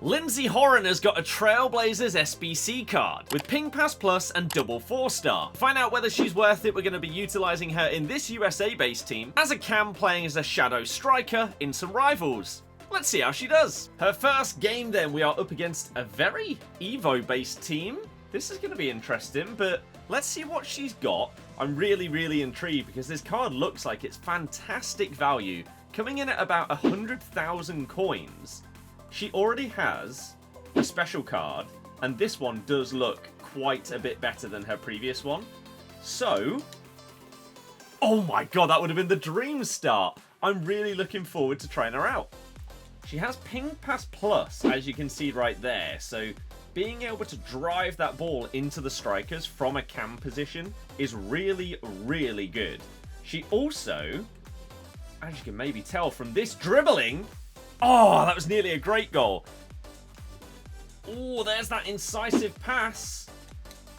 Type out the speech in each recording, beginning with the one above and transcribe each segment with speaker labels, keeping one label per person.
Speaker 1: Lindsey Horan has got a Trailblazers SBC card with Ping Pass Plus and double 4-star. To find out whether she's worth it, we're going to be utilising her in this USA-based team as a cam playing as a shadow striker in some rivals. Let's see how she does. Her first game then, we are up against a very Evo-based team. This is going to be interesting, but let's see what she's got. I'm really intrigued because this card looks like it's fantastic value, coming in at about 100,000 coins. She already has a special card, and this one does look quite a bit better than her previous one. So, oh my god, that would have been the dream start. I'm really looking forward to trying her out. She has Ping Pass Plus, as you can see right there, so being able to drive that ball into the strikers from a cam position is really good. She also, as you can maybe tell from this dribbling, oh, that was nearly a great goal. Oh, there's that incisive pass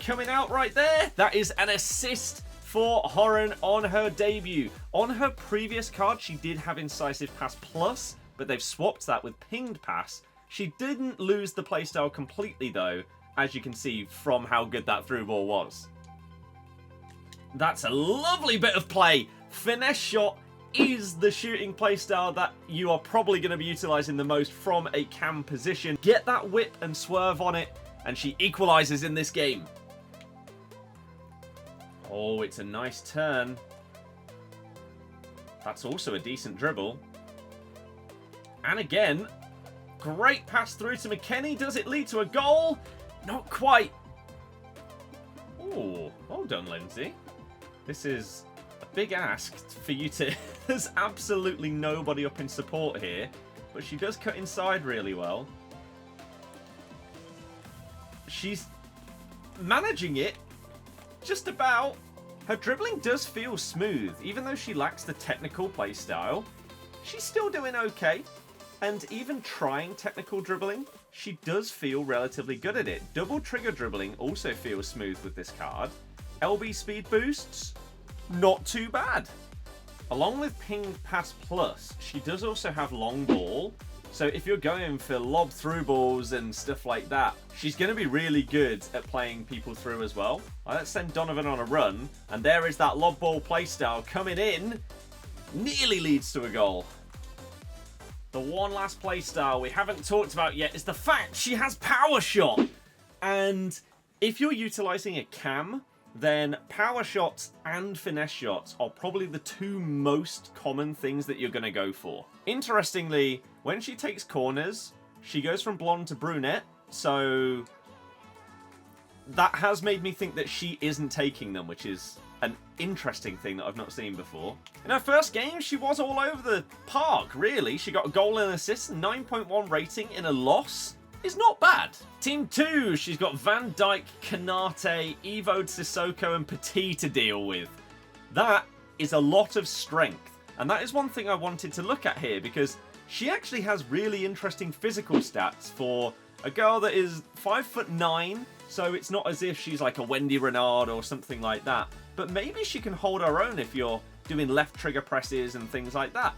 Speaker 1: coming out right there. That is an assist for Horan on her debut. On her previous card, she did have incisive pass plus, but they've swapped that with pinged pass. She didn't lose the playstyle completely though, as you can see from how good that through ball was. That's a lovely bit of play. Finesse shot is the shooting playstyle that you are probably going to be utilising the most from a cam position. Get that whip and swerve on it, and she equalises in this game. Oh, it's a nice turn. That's also a decent dribble. And again, great pass through to McKennie. Does it lead to a goal? Not quite. Oh, well done, Lindsey. This is a big ask for you to... There's absolutely nobody up in support here, but she does cut inside really well. She's managing it just about. Her dribbling does feel smooth, even though she lacks the technical play style. She's still doing okay, and even trying technical dribbling, she does feel relatively good at it. Double trigger dribbling also feels smooth with this card. LB speed boosts, not too bad. Along with Ping Pass Plus, she does also have long ball. So if you're going for lob through balls and stuff like that, she's going to be really good at playing people through as well. Let's send Donovan on a run. And there is that lob ball playstyle coming in. Nearly leads to a goal. The one last playstyle we haven't talked about yet is the fact she has power shot. And if you're utilising a cam, then power shots and finesse shots are probably the two most common things that you're going to go for. Interestingly, when she takes corners, she goes from blonde to brunette, so that has made me think that she isn't taking them, which is an interesting thing that I've not seen before. In her first game, she was all over the park, really. She got a goal and assist, 9.1 rating in a loss. Is not bad. Team 2, she's got Van Dijk, Kanate, Evo, Sissoko and Petit to deal with. That is a lot of strength. And that is one thing I wanted to look at here, because she actually has really interesting physical stats for a girl that is 5'9", so it's not as if she's like a Wendy Renard or something like that. But maybe she can hold her own if you're doing left trigger presses and things like that.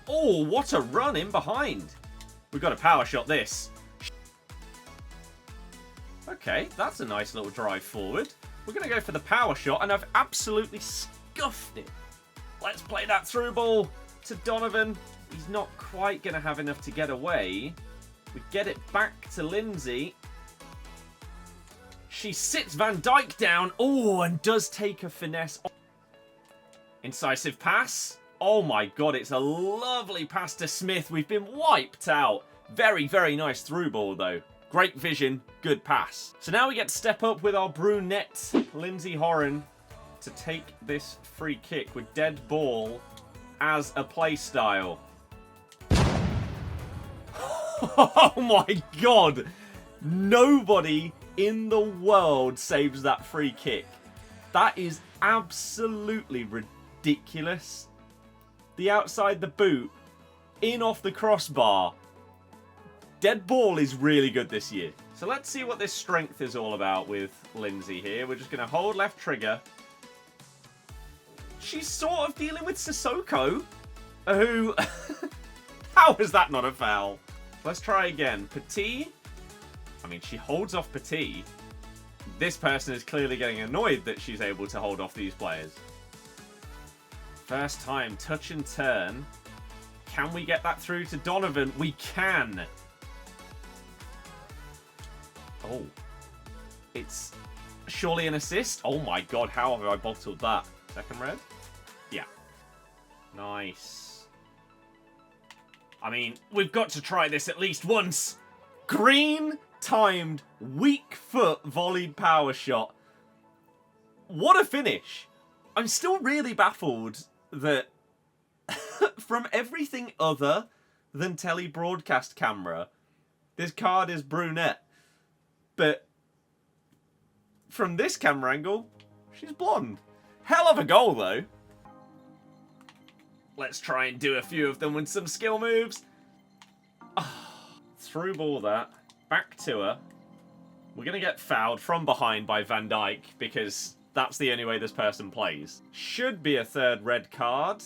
Speaker 1: Oh, what a run in behind. We've got to power shot this. Okay, that's a nice little drive forward. We're going to go for the power shot, and I've absolutely scuffed it. Let's play that through ball to Donovan. He's not quite going to have enough to get away. We get it back to Lindsey. She sits Van Dijk down. Oh, and does take a finesse. Incisive pass. Oh my god, it's a lovely pass to Smith. We've been wiped out. Very nice through ball though. Great vision, good pass. So now we get to step up with our brunette, Lindsey Horan, to take this free kick with dead ball as a play style. Oh my god. Nobody in the world saves that free kick. That is absolutely ridiculous. The outside the boot, in off the crossbar. Dead ball is really good this year. So let's see what this strength is all about with Lindsey here. We're just going to hold left trigger. She's sort of dealing with Sissoko, who... How is that not a foul? Let's try again. Petit. I mean, she holds off Petit. This person is clearly getting annoyed that she's able to hold off these players. First time, touch and turn. Can we get that through to Donovan? We can. Oh. It's surely an assist. Oh my god, how have I bottled that? Second red? Yeah. Nice. I mean, we've got to try this at least once. Green timed weak foot volleyed power shot. What a finish. I'm still really baffled that from everything other than telly broadcast camera, this card is brunette. But from this camera angle, she's blonde. Hell of a goal, though. Let's try and do a few of them with some skill moves. Through ball that. Back to her. We're going to get fouled from behind by Van Dijk because that's the only way this person plays. Should be a third red card.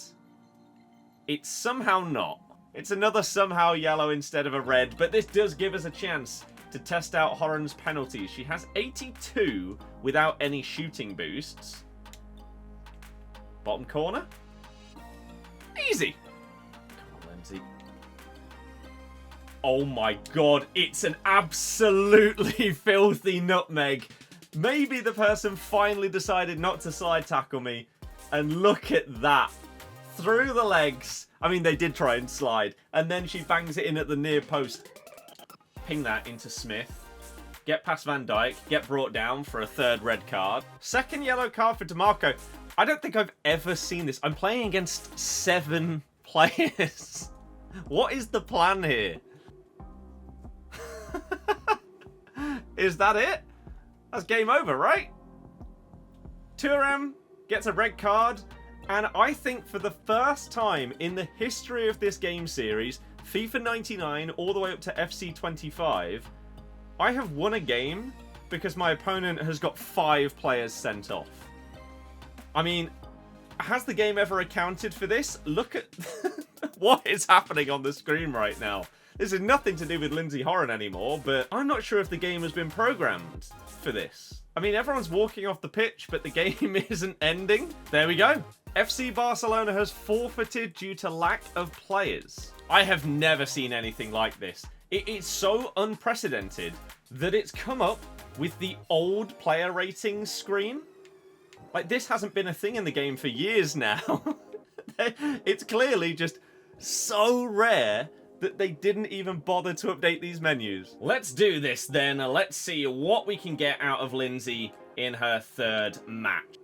Speaker 1: It's somehow not. It's another somehow yellow instead of a red, but this does give us a chance to test out Horan's penalties. She has 82 without any shooting boosts. Bottom corner. Easy. Come on, Lindsay. Oh my god, it's an absolutely filthy nutmeg. Maybe the person finally decided not to slide tackle me. And look at that. Through the legs. I mean, they did try and slide. And then she bangs it in at the near post. Ping that into Smith. Get past Van Dijk. Get brought down for a third red card. Second yellow card for DeMarco. I don't think I've ever seen this. I'm playing against 7 players. What is the plan here? Is that it? That's game over, right? Thuram gets a red card. And I think for the first time in the history of this game series, FIFA 99 all the way up to FC25, I have won a game because my opponent has got 5 players sent off. I mean, has the game ever accounted for this? Look at what is happening on the screen right now. This is nothing to do with Lindsey Horan anymore, but I'm not sure if the game has been programmed for this. I mean, everyone's walking off the pitch, but the game isn't ending. There we go. FC Barcelona has forfeited due to lack of players. I have never seen anything like this. It is so unprecedented that it's come up with the old player ratings screen. Like, this hasn't been a thing in the game for years now. It's clearly just so rare that they didn't even bother to update these menus. Let's do this then. Let's see what we can get out of Lindsay in her third match.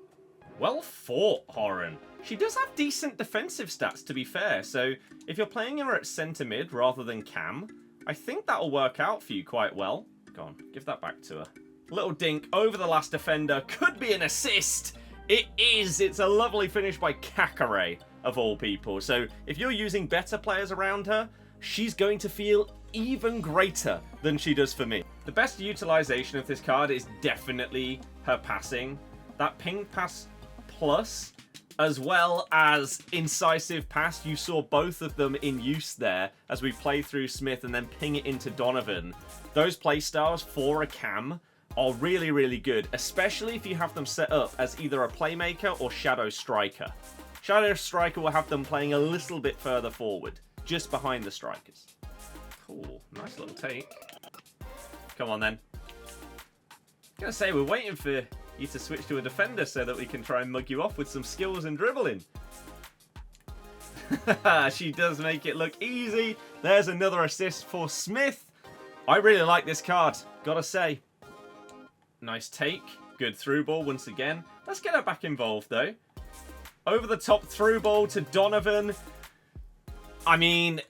Speaker 1: Well fought, Horan. She does have decent defensive stats, to be fair, so if you're playing her at centre mid rather than cam, I think that'll work out for you quite well. Go on, give that back to her. Little dink over the last defender. Could be an assist. It is. It's a lovely finish by Kakare, of all people. So if you're using better players around her, she's going to feel even greater than she does for me. The best utilization of this card is definitely her passing. That ping pass plus, as well as incisive pass. You saw both of them in use there as we play through Smith and then ping it into Donovan. Those play styles for a cam are really, really good, especially if you have them set up as either a playmaker or shadow striker. Shadow striker will have them playing a little bit further forward, just behind the strikers. Cool, nice little take. Come on then. I'm gonna say, we're waiting for you to switch to a defender so that we can try and mug you off with some skills and dribbling. She does make it look easy. There's another assist for Smith. I really like this card, gotta say. Nice take. Good through ball once again. Let's get her back involved though. Over the top through ball to Donovan. I mean,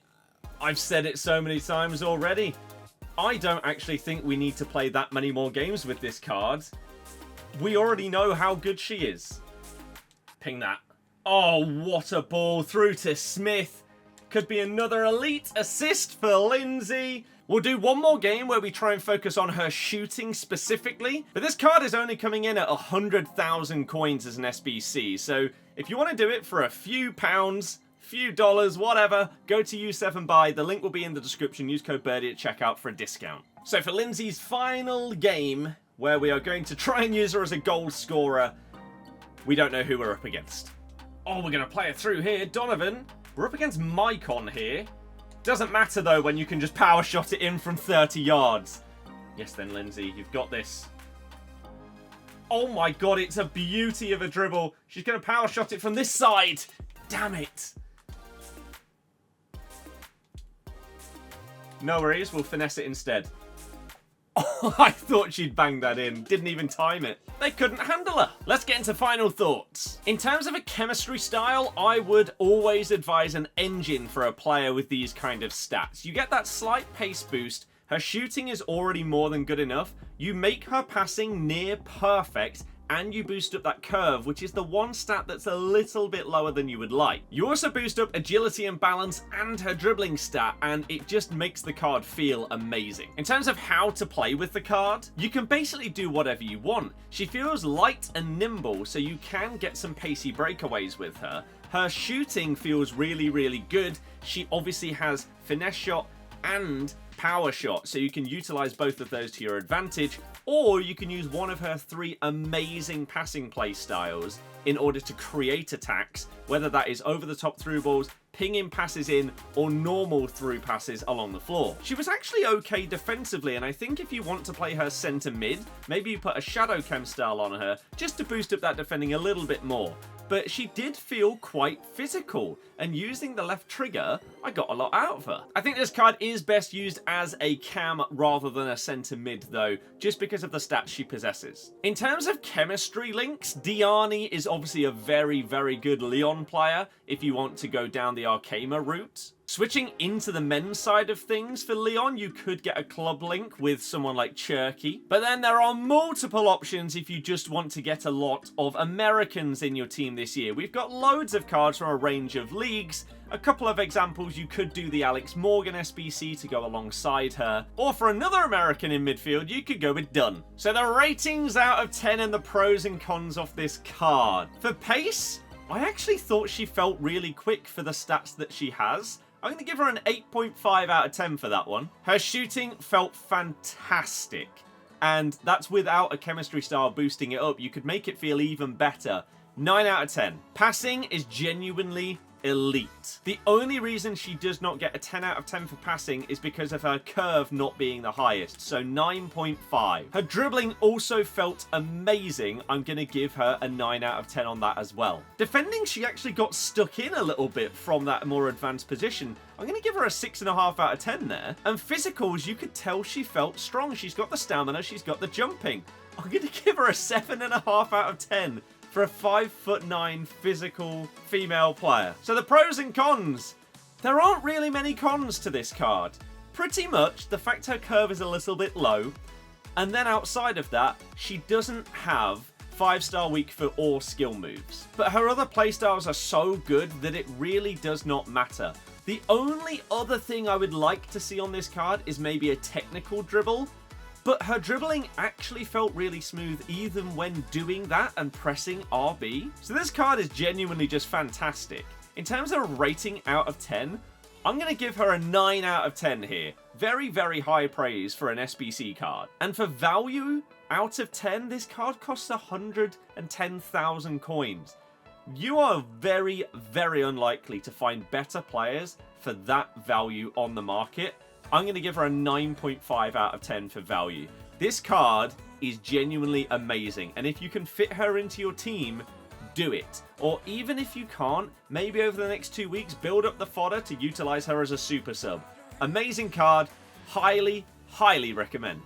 Speaker 1: I've said it so many times already. I don't actually think we need to play that many more games with this card. We already know how good she is. Ping that. Oh, what a ball through to Smith. Could be another elite assist for Lindsay. We'll do one more game where we try and focus on her shooting specifically. But this card is only coming in at 100,000 coins as an SBC. So if you want to do it for a few pounds, few dollars, whatever, go to U7 Buy. The link will be in the description. Use code Birdie at checkout for a discount. So for Lindsey's final game, where we are going to try and use her as a goal scorer, we don't know who we're up against. Oh, we're going to play it through here. Donovan, we're up against Maicon here. Doesn't matter, though, when you can just power shot it in from 30 yards. Yes, then, Lindsey, you've got this. Oh, my God, it's a beauty of a dribble. She's going to power shot it from this side. Damn it. No worries, we'll finesse it instead. Oh, I thought she'd bang that in. Didn't even time it. They couldn't handle her. Let's get into final thoughts. In terms of a chemistry style, I would always advise an engine for a player with these kind of stats. You get that slight pace boost. Her shooting is already more than good enough. You make her passing near perfect, and you boost up that curve, which is the one stat that's a little bit lower than you would like. You also boost up agility and balance and her dribbling stat, and it just makes the card feel amazing. In terms of how to play with the card, you can basically do whatever you want. She feels light and nimble, so you can get some pacey breakaways with her. Her shooting feels really, really good. She obviously has finesse shot and power shot, so you can utilize both of those to your advantage, or you can use one of her 3 amazing passing play styles in order to create attacks, whether that is over the top through balls, pinging passes in, or normal through passes along the floor. She was actually okay defensively, and I think if you want to play her center mid, maybe you put a shadow chem style on her just to boost up that defending a little bit more. But she did feel quite physical, and using the left trigger, I got a lot out of her. I think this card is best used as a cam rather than a center mid though, just because of the stats she possesses. In terms of chemistry links, Diani is obviously a very, very good Leon player if you want to go down the Arkema route. Switching into the men's side of things for Leon, you could get a club link with someone like Cherky. But then there are multiple options if you just want to get a lot of Americans in your team this year. We've got loads of cards from a range of leagues. A couple of examples, you could do the Alex Morgan SBC to go alongside her. Or for another American in midfield, you could go with Dunn. So the ratings out of 10 and the pros and cons of this card. For pace, I actually thought she felt really quick for the stats that she has. I'm going to give her an 8.5 out of 10 for that one. Her shooting felt fantastic, and that's without a chemistry style boosting it up. You could make it feel even better. 9 out of 10. Passing is genuinely elite. The only reason she does not get a 10 out of 10 for passing is because of her curve not being the highest, so 9.5. Her dribbling also felt amazing. I'm going to give her a 9 out of 10 on that as well. Defending, she actually got stuck in a little bit from that more advanced position. I'm going to give her a 6.5 out of 10 there. And physicals, you could tell she felt strong. She's got the stamina, she's got the jumping. I'm going to give her a 7.5 out of 10. For a 5'9" physical female player. So the pros and cons. There aren't really many cons to this card. Pretty much the fact her curve is a little bit low. And then outside of that, she doesn't have 5-star weak foot or skill moves. But her other playstyles are so good that it really does not matter. The only other thing I would like to see on this card is maybe a technical dribble. But her dribbling actually felt really smooth even when doing that and pressing RB. So this card is genuinely just fantastic. In terms of a rating out of 10, I'm going to give her a 9 out of 10 here. Very, very high praise for an SBC card. And for value out of 10, this card costs 110,000 coins. You are very, very unlikely to find better players for that value on the market. I'm going to give her a 9.5 out of 10 for value. This card is genuinely amazing, and if you can fit her into your team, do it. Or even if you can't, maybe over the next 2 weeks, build up the fodder to utilize her as a super sub. Amazing card. Highly, highly recommend.